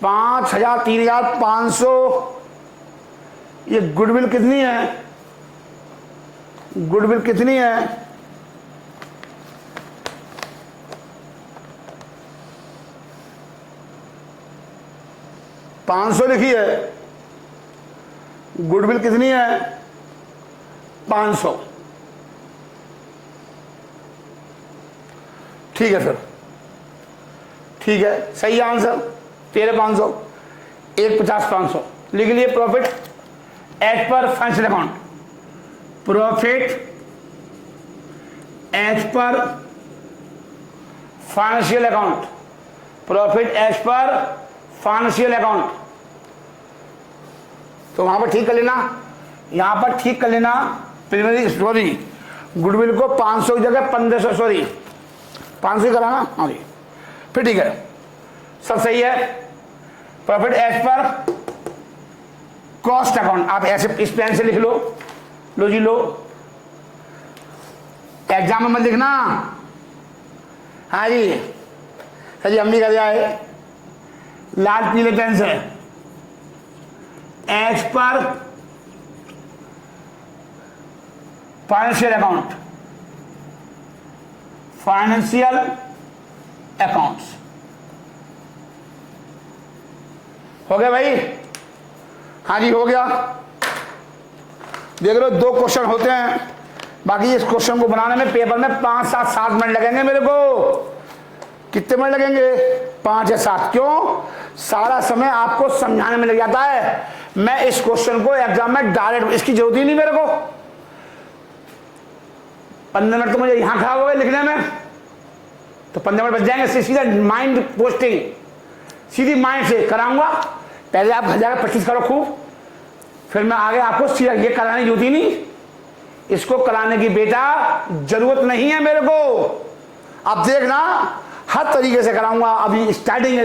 5,000 3,500 ये गुडविल कितनी है, गुडविल कितनी है, $500 लिखी है, गुडविल कितनी है 500, ठीक है सर, ठीक है सही आंसर 13,500, 1,50,500 लिख लिए। Profit as per financial account, profit as per financial account, profit as per financial account. तो वहां पर ठीक कर लेना, यहां पर ठीक कर लेना। सॉरी गुडविल को 500 की जगह 1500, सॉरी 500 कराना, हाँ जी फिर ठीक है, सब सही है। Profit as per cost account, आप ऐसे इस पेन से लिख लो, लो जी लो, एग्जाम में मत लिखना। हाँ जी सर जी, हम भी कर जाए लाल पीले पेन से। As per financial account, financial accounts हो गया भाई, हाँ जी हो गया। देख लो 2 क्वेश्चन होते हैं, बाकी इस क्वेश्चन को बनाने में पेपर में 5 7 मिनट लगेंगे मेरे को। कितने मिनट लगेंगे, 5 या 7। क्यों, सारा समय आपको समझाने में लग जाता है। मैं इस क्वेश्चन को एग्जाम में डायरेक्ट, इसकी जरूरत ही नहीं मेरे को। 15 मिनट तो मुझे यहां खराब हो गए लिखने में, तो 15 मिनट बच जाएंगे। सीधा माइंड पोस्टिंग, सीधी माइंड से कराऊंगा। पहले आप 1025 करो खूब, फिर मैं आगे आपको सीधा ये कराने की नहीं, इसको कराने की बेटा जरूरत नहीं है मेरे को। अब देखना हर तरीके से कराऊंगा। अभी स्टार्टिंग है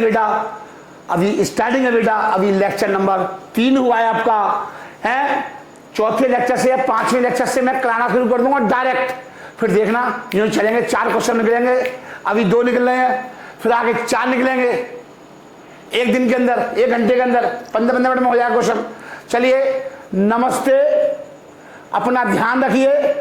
बेटा, अभी लेक्चर नंबर 3 हुआ है आपका, है चौथे लेक्चर से या 5वें लेक्चर से मैं कराना शुरू कर दूंगा डायरेक्ट। फिर देखना यूं चलेंगे, 4 क्वेश्चन निकलेंगे, अभी 2 निकल रहे हैं, फिर आगे 4 निकलेंगे एक दिन के अंदर, 1 घंटे के अंदर 15-15 मिनट में हो जाएगा क्वेश्चन। चलिए नमस्ते, अपना ध्यान रखिए।